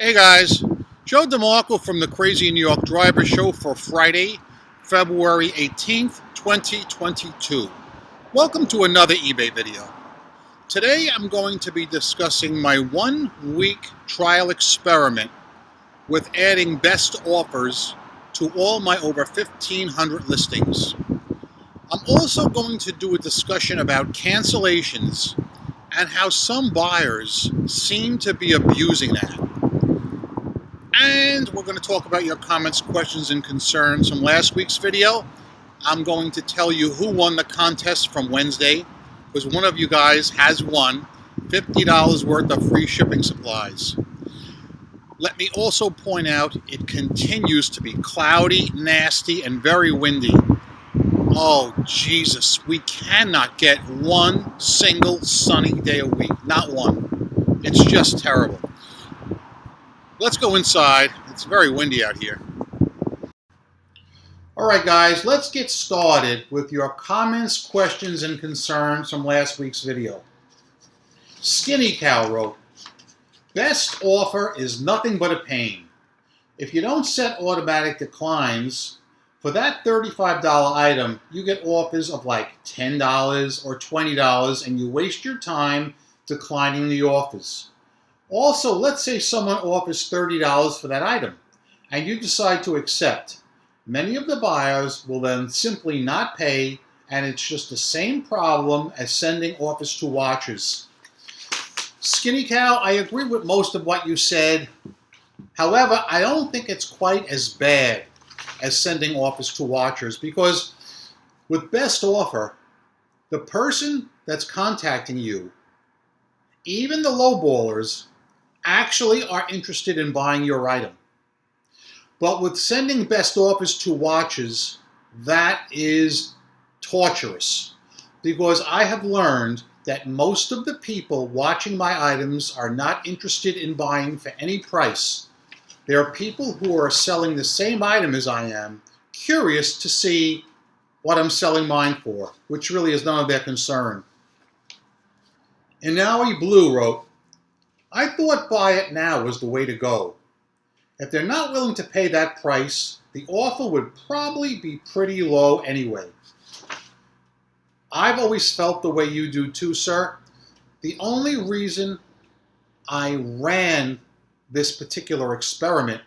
Hey guys, Joe DeMarco from the Crazy New York Driver Show for Friday, February 18th, 2022. Welcome to another eBay video. Today I'm going to be discussing my 1-week trial experiment with adding best offers to all my over 1,500 listings. I'm also going to do a discussion about cancellations and how some buyers seem to be abusing that. And we're going to talk about your comments, questions, and concerns from last week's video. I'm going to tell you who won the contest from Wednesday, because one of you guys has won $50 worth of free shipping supplies. Let me also point out it continues to be cloudy, nasty, and very windy. Oh, Jesus, we cannot get one single sunny day a week. Not one. It's just terrible. Let's go inside. It's very windy out here. Alright guys, let's get started with your comments, questions, and concerns from last week's video. Skinny Cow wrote, "Best offer is nothing but a pain. If you don't set automatic declines, for that $35 item, you get offers of like $10 or $20 and you waste your time declining the offers. Also, let's say someone offers $30 for that item, and you decide to accept. Many of the buyers will then simply not pay, and it's just the same problem as sending offers to watchers." Skinny Cow, I agree with most of what you said. However, I don't think it's quite as bad as sending offers to watchers, because with best offer, the person that's contacting you, even the lowballers, actually are interested in buying your item. But with sending best offers to watchers, that is torturous, because I have learned that most of the people watching my items are not interested in buying for any price. There are people who are selling the same item as I am, curious to see what I'm selling mine for, which really is none of their concern. And Inaui Blue wrote, "I thought buy it now was the way to go. If they're not willing to pay that price, the offer would probably be pretty low anyway." I've always felt the way you do too, sir. The only reason I ran this particular experiment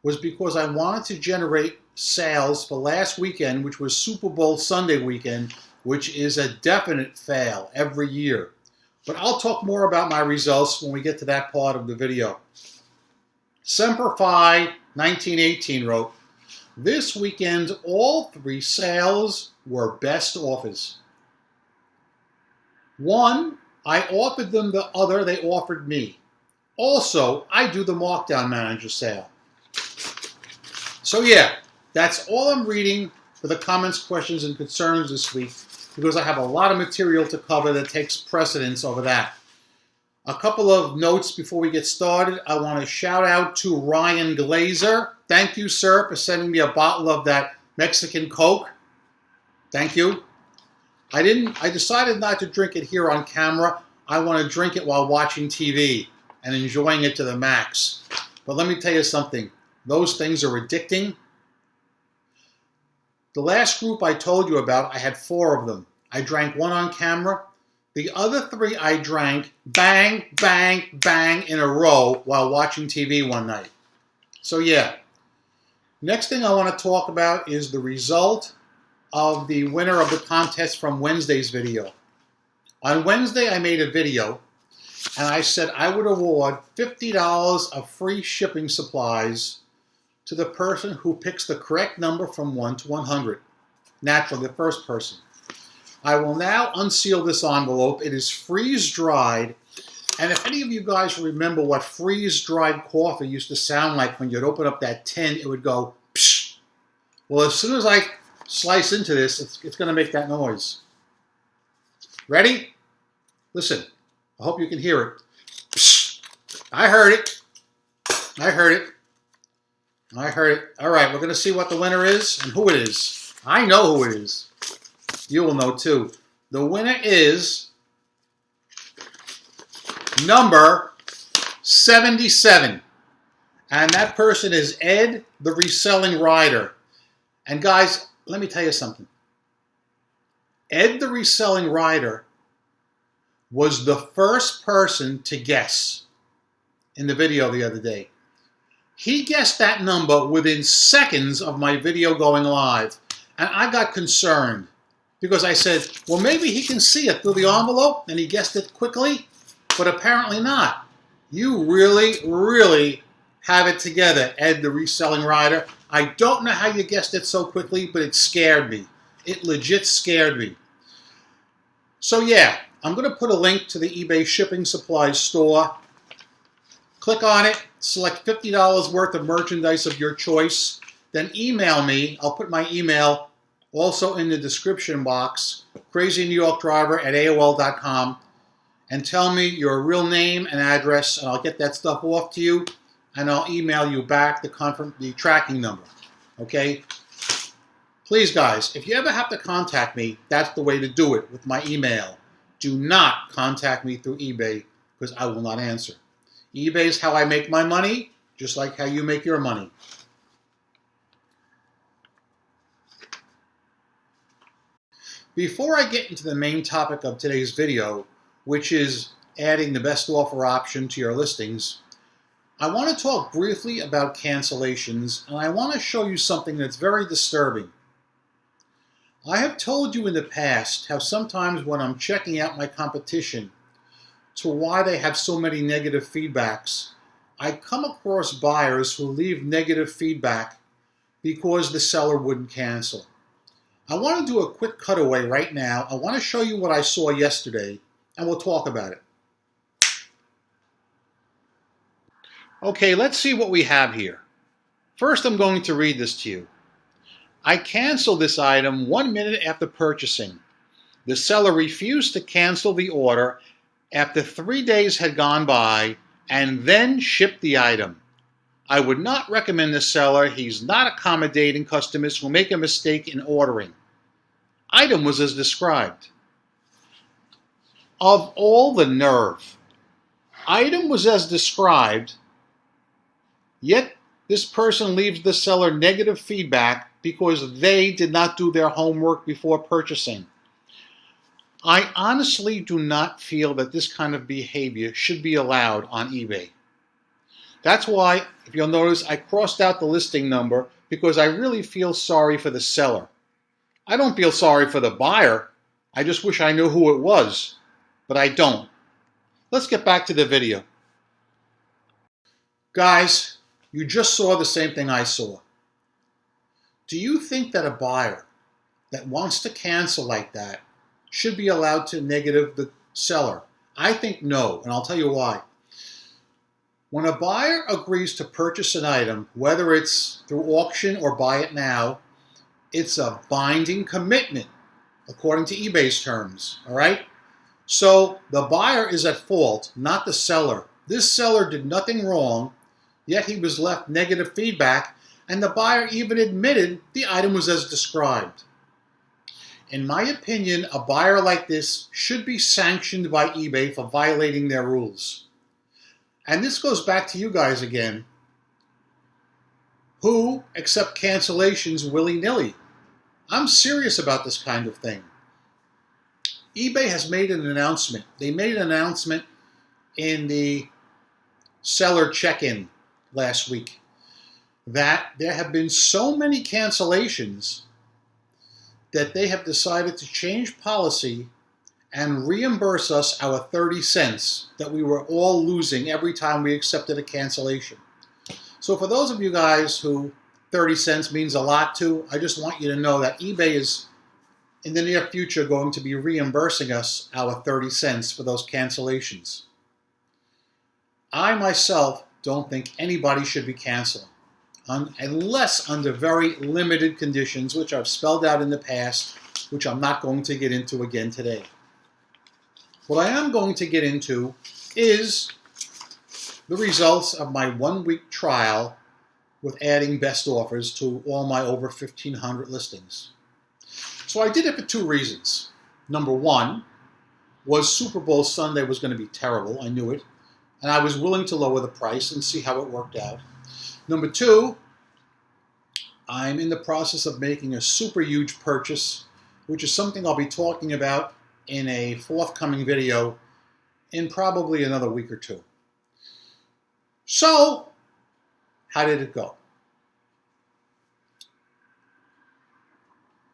was because I wanted to generate sales for last weekend, which was Super Bowl Sunday weekend, which is a definite fail every year. But I'll talk more about my results when we get to that part of the video. Semperfi 1918 wrote, "This weekend, all 3 sales were best offers. One, I offered them, the other they offered me. Also, I do the markdown manager sale." So yeah, that's all I'm reading for the comments, questions, and concerns this week, because I have a lot of material to cover that takes precedence over that. A couple of notes before we get started. I want to shout out to Ryan Glazer. Thank you, sir, for sending me a bottle of that Mexican Coke. Thank you. I decided not to drink it here on camera. I want to drink it while watching TV and enjoying it to the max. But let me tell you something. Those things are addicting. The last group I told you about, I had 4 of them. I drank 1 on camera. The other 3 I drank bang, bang, bang in a row while watching TV one night. So yeah. Next thing I want to talk about is the result of the winner of the contest from Wednesday's video. On Wednesday, I made a video, and I said I would award $50 of free shipping supplies to the person who picks the correct number from 1 to 100. Naturally, the first person. I will now unseal this envelope. It is freeze-dried, and if any of you guys remember what freeze-dried coffee used to sound like when you'd open up that tin, it would go psh. Well, as soon as I slice into this, it's going to make that noise. Ready? Listen. I hope you can hear it. Psh. I heard it. I heard it. I heard it. All right, we're going to see what the winner is and who it is. I know who it is. You will know too. The winner is number 77. And that person is Ed, the reselling rider. And guys, let me tell you something. Ed, the reselling rider, was the first person to guess in the video the other day. He guessed that number within seconds of my video going live. And I got concerned because I said, well, maybe he can see it through the envelope and he guessed it quickly, but apparently not. You really, really have it together, Ed, the reselling rider. I don't know how you guessed it so quickly, but it scared me. It legit scared me. So yeah, I'm going to put a link to the eBay shipping supplies store. Click on it, select $50 worth of merchandise of your choice, then email me. I'll put my email also in the description box, crazynewyorkdriver@AOL.com, and tell me your real name and address, and I'll get that stuff off to you, and I'll email you back the tracking number, okay? Please, guys, if you ever have to contact me, that's the way to do it, with my email. Do not contact me through eBay, because I will not answer. eBay is how I make my money, just like how you make your money. Before I get into the main topic of today's video, which is adding the best offer option to your listings, I want to talk briefly about cancellations, and I want to show you something that's very disturbing. I have told you in the past how sometimes when I'm checking out my competition to why they have so many negative feedbacks, I come across buyers who leave negative feedback because the seller wouldn't cancel. I want to do a quick cutaway right now. I want to show you what I saw yesterday, and we'll talk about it. Okay, let's see what we have here. First, I'm going to read this to you. I canceled this item 1 minute after purchasing. The seller refused to cancel the order after 3 days had gone by and then shipped the item. I would not recommend the seller. He's not accommodating customers who make a mistake in ordering. Item was as described. Of all the nerve. Item was as described, yet this person leaves the seller negative feedback because they did not do their homework before purchasing. I honestly do not feel that this kind of behavior should be allowed on eBay. That's why, if you'll notice, I crossed out the listing number because I really feel sorry for the seller. I don't feel sorry for the buyer. I just wish I knew who it was, but I don't. Let's get back to the video. Guys, you just saw the same thing I saw. Do you think that a buyer that wants to cancel like that should be allowed to negative the seller? I think no, and I'll tell you why. When a buyer agrees to purchase an item, whether it's through auction or buy it now, it's a binding commitment according to eBay's terms, all right? So the buyer is at fault, not the seller. This seller did nothing wrong, yet he was left negative feedback, and the buyer even admitted the item was as described. In my opinion, a buyer like this should be sanctioned by eBay for violating their rules. And this goes back to you guys again, who accept cancellations willy-nilly. I'm serious about this kind of thing. eBay has made an announcement. They made an announcement in the seller check-in last week that there have been so many cancellations that they have decided to change policy and reimburse us our 30 cents that we were all losing every time we accepted a cancellation. So for those of you guys who 30 cents means a lot to, I just want you to know that eBay is in the near future going to be reimbursing us our 30 cents for those cancellations. I myself don't think anybody should be canceling, unless under very limited conditions, which I've spelled out in the past, which I'm not going to get into again today. What I am going to get into is the results of my 1-week trial with adding best offers to all my over 1,500 listings. So I did it for 2 reasons. Number 1 was Super Bowl Sunday was going to be terrible. I knew it. And I was willing to lower the price and see how it worked out. Number two, I'm in the process of making a super huge purchase, which is something I'll be talking about in a forthcoming video in probably another week or two. So, how did it go?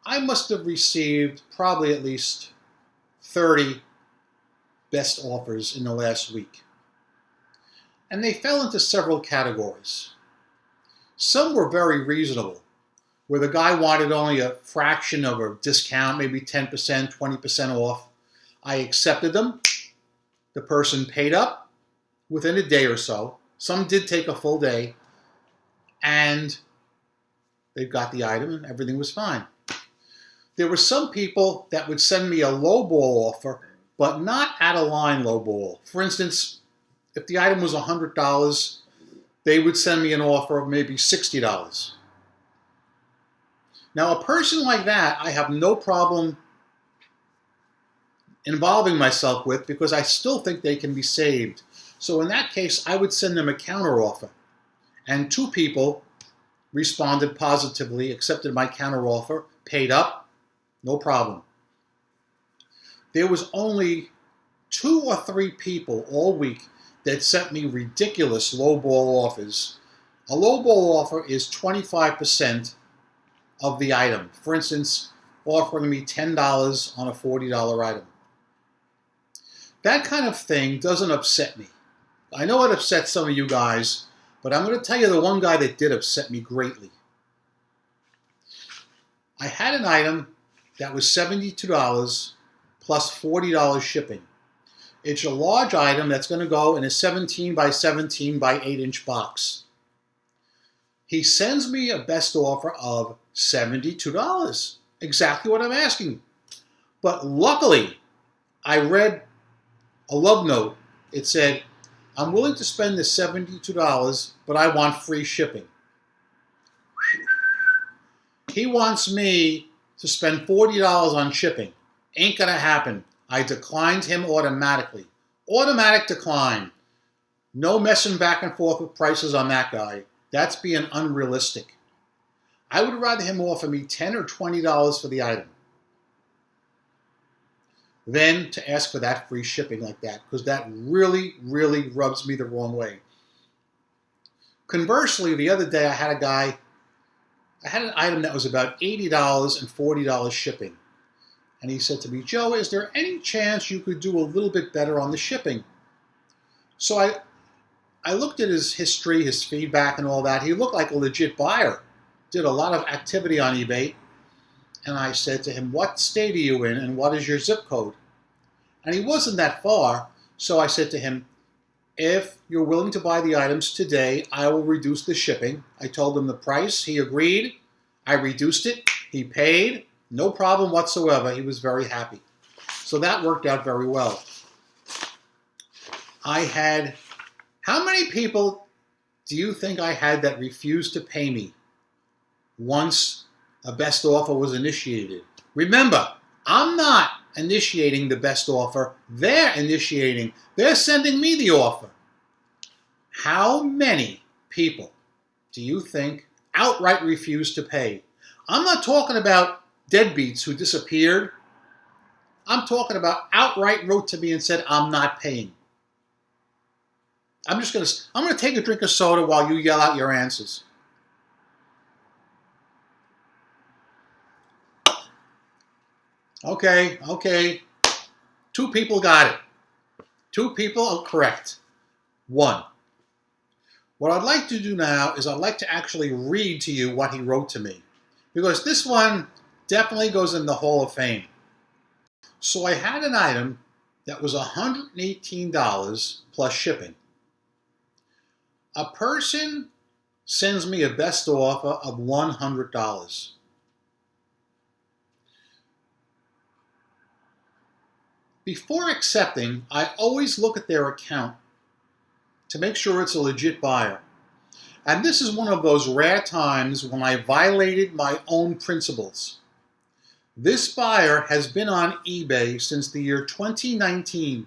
I must have received probably at least 30 best offers in the last week. And they fell into several categories. Some were very reasonable, where the guy wanted only a fraction of a discount, maybe 10%, 20% off. I accepted them. The person paid up within a day or so. Some did take a full day, and they got the item and everything was fine. There were some people that would send me a lowball offer, but not out of line lowball. For instance, if the item was $100, they would send me an offer of maybe $60. Now, a person like that, I have no problem involving myself with because I still think they can be saved. So in that case, I would send them a counter offer. And 2 people responded positively, accepted my counter offer, paid up, no problem. There was only 2 or 3 people all week that sent me ridiculous lowball offers. A lowball offer is 25% of the item. For instance, offering me $10 on a $40 item. That kind of thing doesn't upset me. I know it upsets some of you guys, but I'm going to tell you the one guy that did upset me greatly. I had an item that was $72 plus $40 shipping. It's a large item that's going to go in a 17 by 17 by 8 inch box. He sends me a best offer of $72, exactly what I'm asking. But luckily, I read a love note. It said, I'm willing to spend the $72, but I want free shipping. He wants me to spend $40 on shipping. Ain't gonna happen. I declined him automatically. Automatic decline. No messing back and forth with prices on that guy. That's being unrealistic. I would rather him offer me $10 or $20 for the item than to ask for that free shipping like that, because that really, really rubs me the wrong way. Conversely, the other day I had an item that was about $80 and $40 shipping. And he said to me, Joe, is there any chance you could do a little bit better on the shipping? So I looked at his history, his feedback and all that. He looked like a legit buyer. Did a lot of activity on eBay. And I said to him, what state are you in and what is your zip code? And he wasn't that far. So I said to him, if you're willing to buy the items today, I will reduce the shipping. I told him the price. He agreed. I reduced it. He paid. No problem whatsoever. He was very happy. So that worked out very well. How many people do you think I had that refused to pay me once a best offer was initiated? Remember, I'm not initiating the best offer. They're initiating. They're sending me the offer. How many people do you think outright refused to pay? I'm not talking about deadbeats who disappeared. I'm talking about outright wrote to me and said, I'm not paying. I'm going to take a drink of soda while you yell out your answers. Okay. 2 people got it. 2 people are correct. 1. What I'd like to do now is I'd like to actually read to you what he wrote to me, because this one definitely goes in the Hall of Fame. So I had an item that was $118 plus shipping. A person sends me a best offer of $100. Before accepting, I always look at their account to make sure it's a legit buyer. And this is one of those rare times when I violated my own principles. This buyer has been on eBay since the year 2019.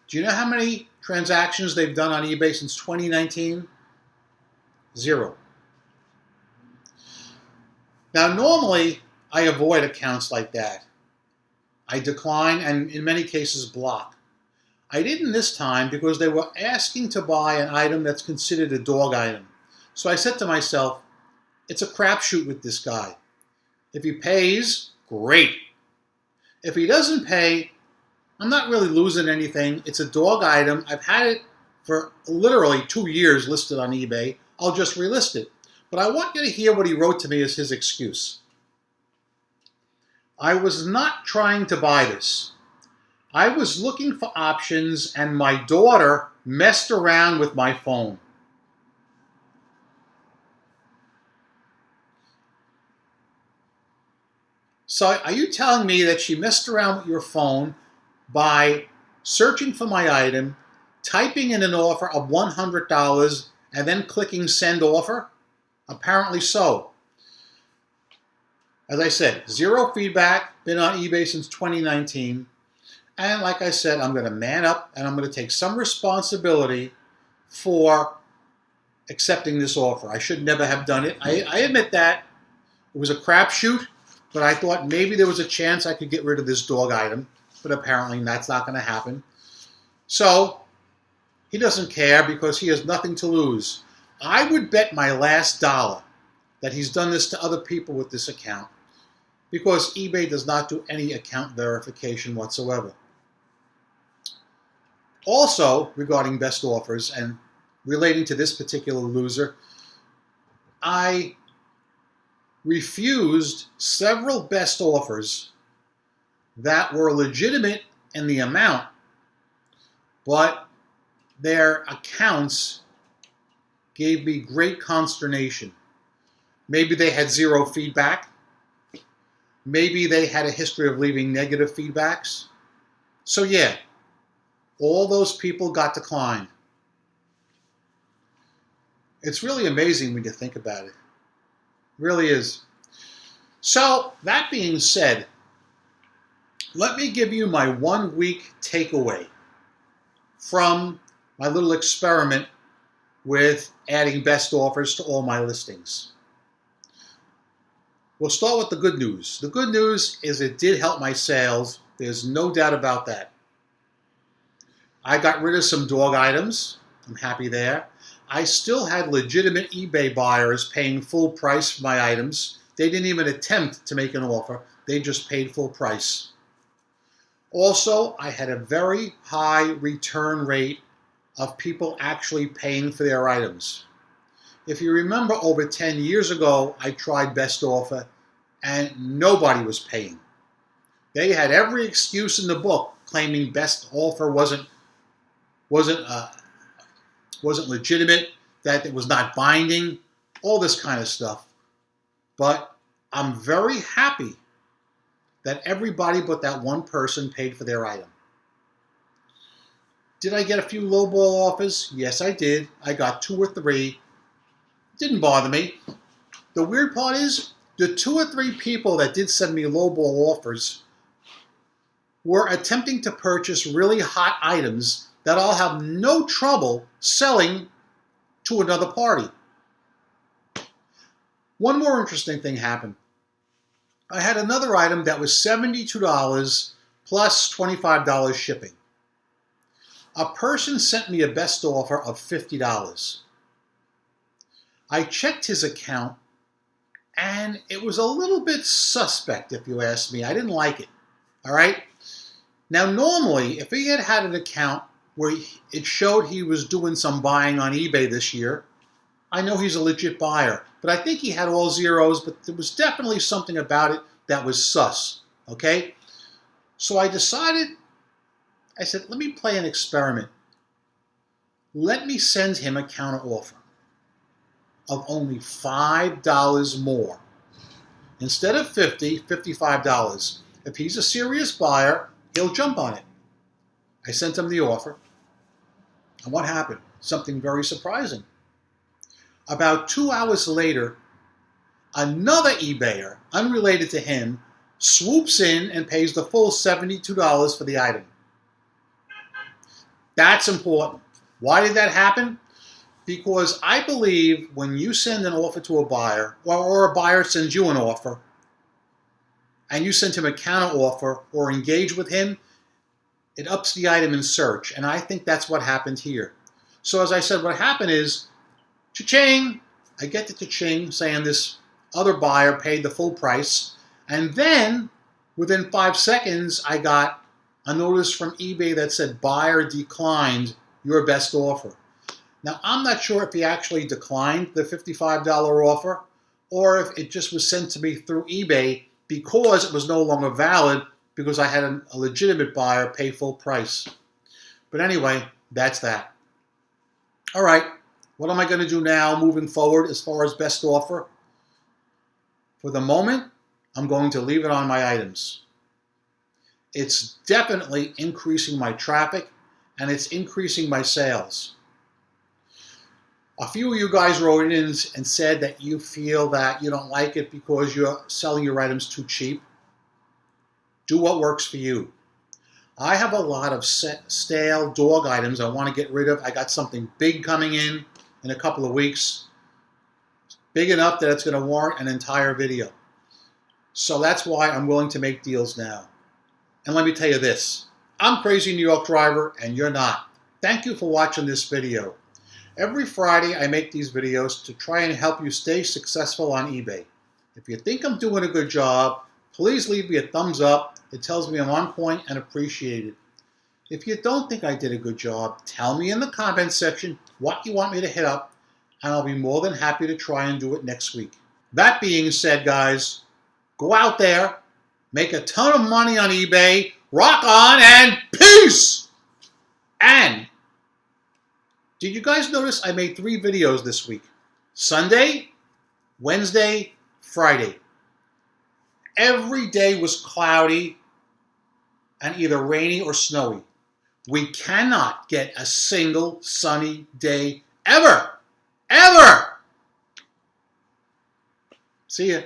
Do you know how many transactions they've done on eBay since 2019? Zero. Now, normally, I avoid accounts like that. I decline and, in many cases, block. I didn't this time because they were asking to buy an item that's considered a dog item. So I said to myself, it's a crapshoot with this guy. If he pays, great. If he doesn't pay, I'm not really losing anything. It's a dog item. I've had it for literally 2 years listed on eBay. I'll just relist it. But I want you to hear what he wrote to me as his excuse. I was not trying to buy this. I was looking for options and my daughter messed around with my phone. So are you telling me that she messed around with your phone by searching for my item, typing in an offer of $100, and then clicking send offer? Apparently so. As I said, zero feedback, been on eBay since 2019. And like I said, I'm going to man up and I'm going to take some responsibility for accepting this offer. I should never have done it. I admit that. It was a crapshoot, but I thought maybe there was a chance I could get rid of this dog item. But apparently that's not going to happen. So he doesn't care because he has nothing to lose. I would bet my last dollar that he's done this to other people with this account because eBay does not do any account verification whatsoever. Also, regarding best offers and relating to this particular loser, I refused several best offers that were legitimate in the amount, but their accounts gave me great consternation. Maybe they had zero feedback. Maybe they had a history of leaving negative feedbacks. So yeah, all those people got declined. It's really amazing when you think about it. It really is. So that being said, let me give you my 1 week takeaway from my little experiment with adding best offers to all my listings. We'll start with the good news. The good news is it did help my sales. There's no doubt about that. I got rid of some dog items. I'm happy there. I still had legitimate eBay buyers paying full price for my items. They didn't even attempt to make an offer. They just paid full price. Also, I had a very high return rate of people actually paying for their items. If you remember, over 10 years ago, I tried best offer and nobody was paying. They had every excuse in the book claiming best offer wasn't legitimate, that it was not binding, all this kind of stuff. But I'm very happy that everybody but that one person paid for their item. Did I get a few lowball offers? Yes, I did. I got 2 or 3. Didn't bother me. The weird part is, the 2 or 3 people that did send me lowball offers were attempting to purchase really hot items that I'll have no trouble selling to another party. One more interesting thing happened. I had another item that was $72 plus $25 shipping. A person sent me a best offer of $50. I checked his account, and it was a little bit suspect, if you ask me. I didn't like it, all right? Now, normally, if he had had an account where it showed he was doing some buying on eBay this year, I know he's a legit buyer. But I think he had all zeros, but there was definitely something about it that was sus, okay? So I decided, I said, let me play an experiment. Let me send him a counter offer of only $5 more. Instead of $50, $55. If he's a serious buyer, he'll jump on it. I sent him the offer. And what happened? Something very surprising. About 2 hours later, another eBayer, unrelated to him, swoops in and pays the full $72 for the item. That's important. Why did that happen? Because I believe when you send an offer to a buyer, or a buyer sends you an offer, and you send him a counter offer or engage with him, it ups the item in search. And I think that's what happened here. So as I said, what happened is, cha-ching, I get the cha-ching saying this other buyer paid the full price. And then within 5 seconds, I got a notice from eBay that said buyer declined your best offer. Now, I'm not sure if he actually declined the $55 offer or if it just was sent to me through eBay because it was no longer valid because I had a legitimate buyer pay full price. But anyway, that's that. All right, what am I going to do now moving forward as far as best offer? For the moment, I'm going to leave it on my items. It's definitely increasing my traffic and it's increasing my sales. A few of you guys wrote in and said that you feel that you don't like it because you're selling your items too cheap. Do what works for you. I have a lot of stale dog items I want to get rid of. I got something big coming in a couple of weeks. Big enough that it's going to warrant an entire video. So that's why I'm willing to make deals now. And let me tell you this. I'm Crazy New York Driver and you're not. Thank you for watching this video. Every Friday I make these videos to try and help you stay successful on eBay. If you think I'm doing a good job, please leave me a thumbs up. It tells me I'm on point and appreciated. If you don't think I did a good job, tell me in the comments section what you want me to hit up, and I'll be more than happy to try and do it next week. That being said, guys, go out there, make a ton of money on eBay, rock on, and peace! And did you guys notice I made 3 videos this week? Sunday, Wednesday, Friday. Every day was cloudy and either rainy or snowy. We cannot get a single sunny day ever. Ever! See ya.